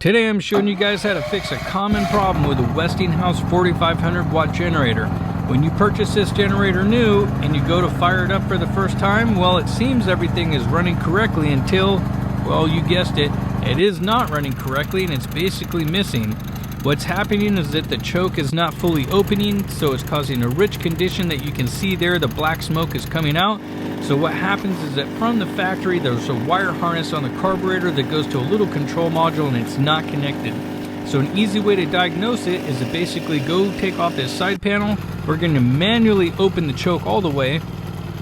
Today I'm showing you guys how to fix a common problem with a Westinghouse 4500 watt generator. When you purchase this generator new and you go to fire it up for the first time, well, it seems everything is running correctly until, well, you guessed it, it is not running correctly and it's basically missing. What's happening is that the choke is not fully opening, so it's causing a rich condition that you can see there. The black smoke is coming out. So what happens is that from the factory there's a wire harness on the carburetor that goes to a little control module and it's not connected. So an easy way to diagnose it is to basically go take off this side panel. We're going to manually open the choke all the way.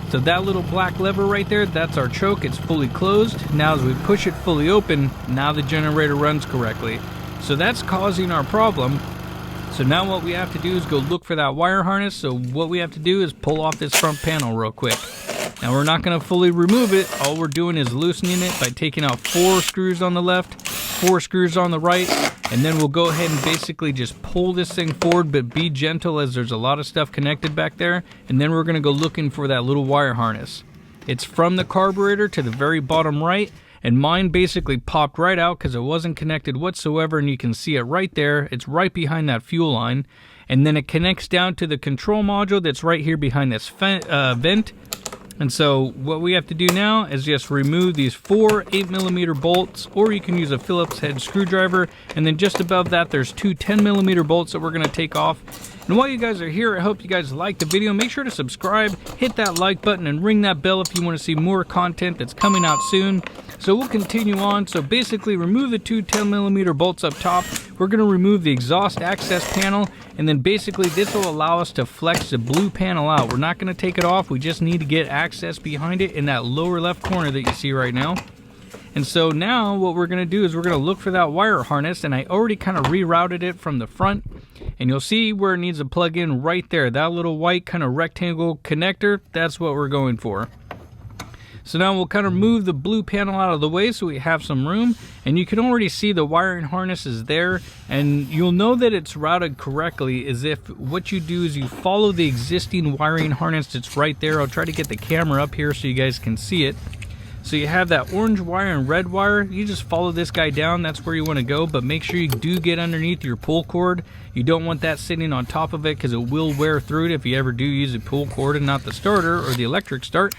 So that little black lever right there, that's our choke. It's fully closed. Now as we push it fully open, now the generator runs correctly. So that's causing our problem. So now what we have to do is go look for that wire harness. So what we have to do is pull off this front panel real quick. Now we're not going to fully remove it. All we're doing is loosening it by taking out 4 screws on the left, 4 screws on the right, and then we'll go ahead and basically just pull this thing forward, but be gentle as there's a lot of stuff connected back there. And then we're going to go looking for that little wire harness. It's from the carburetor to the very bottom right, and mine basically popped right out because it wasn't connected whatsoever, and you can see it right there. It's right behind that fuel line, and then it connects down to the control module that's right here behind this vent. And so what we have to do now is just remove these 4 8mm bolts, or you can use a Phillips head screwdriver, and then just above that there's 2 10mm bolts that we're going to take off. And while you guys are here, I hope you guys like the video. Make sure to subscribe, hit that like button, and ring that bell if you want to see more content that's coming out soon. So we'll continue on. So basically remove the 2 10mm bolts up top. We're going to remove the exhaust access panel, and then basically this will allow us to flex the blue panel out. We're not going to take it off. We just need to get access behind it in that lower left corner that you see right now. And so now what we're going to do is we're going to look for that wire harness, and I already kind of rerouted it from the front, and you'll see where it needs to plug in right there. That little white kind of rectangle connector, that's what we're going for. So now we'll kind of move the blue panel out of the way so we have some room, and you can already see the wiring harness is there, and you'll know that it's routed correctly is if what you do is you follow the existing wiring harness that's right there. I'll try to get the camera up here so you guys can see it. So you have that orange wire and red wire. You just follow this guy down. That's where you want to go, but make sure you do get underneath your pull cord. You don't want that sitting on top of it because it will wear through it if you ever do use a pull cord and not the starter or the electric start.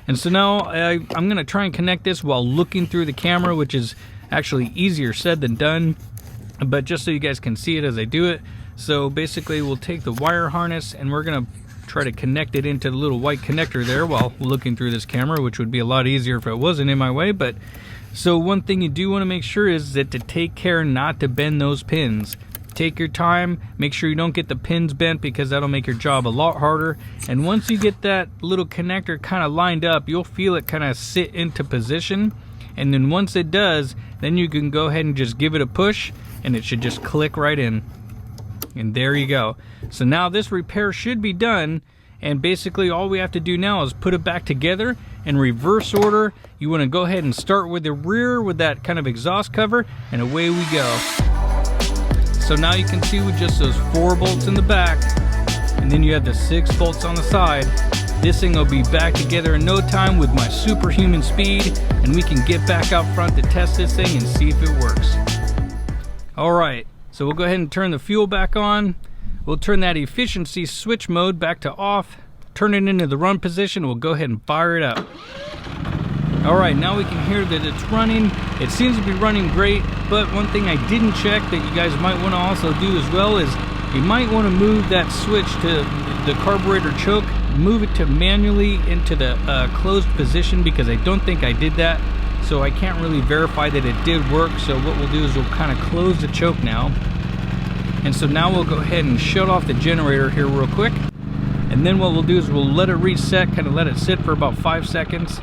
And so now I'm going to try and connect this while looking through the camera, which is actually easier said than done, but just so you guys can see it as I do it. So basically we'll take the wire harness and we're going to try to connect it into the little white connector there while looking through this camera, which would be a lot easier if it wasn't in my way. But so one thing you do want to make sure is that to take care not to bend those pins. Take your time, make sure you don't get the pins bent because that'll make your job a lot harder. And once you get that little connector kind of lined up, you'll feel it kind of sit into position. And then once it does, then you can go ahead and just give it a push and it should just click right in. And there you go. So now this repair should be done, and basically all we have to do now is put it back together in reverse order. You want to go ahead and start with the rear with that kind of exhaust cover, and away we go. So now you can see with just those 4 bolts in the back, and then you have the 6 bolts on the side, this thing will be back together in no time with my superhuman speed, and we can get back out front to test this thing and see if it works. Alright, so we'll go ahead and turn the fuel back on. We'll turn that efficiency switch mode back to off, turn it into the run position. We'll go ahead and fire it up. Alright, now we can hear that it's running. It seems to be running great, but one thing I didn't check that you guys might want to also do as well is you might want to move that switch to the carburetor choke, move it to manually into the closed position, because I don't think I did that. So I can't really verify that it did work. So what we'll do is we'll kind of close the choke now. And so now we'll go ahead and shut off the generator here real quick. And then what we'll do is we'll let it reset, kind of let it sit for about 5 seconds.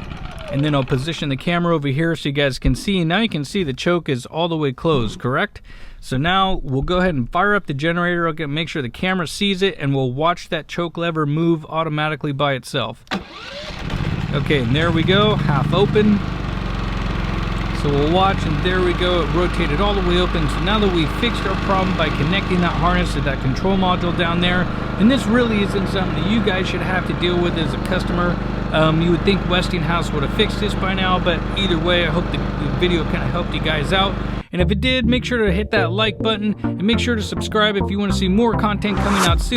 And then I'll position the camera over here so you guys can see. Now you can see the choke is all the way closed, correct? So now we'll go ahead and fire up the generator. I'll make sure the camera sees it, and we'll watch that choke lever move automatically by itself. Okay, and there we go, half open. So we'll watch, and there we go, it rotated all the way open. So now that we've fixed our problem by connecting that harness to that control module down there, and this really isn't something that you guys should have to deal with as a customer. You would think Westinghouse would have fixed this by now, but either way, I hope the video kind of helped you guys out. And if it did, make sure to hit that like button and make sure to subscribe if you want to see more content coming out soon.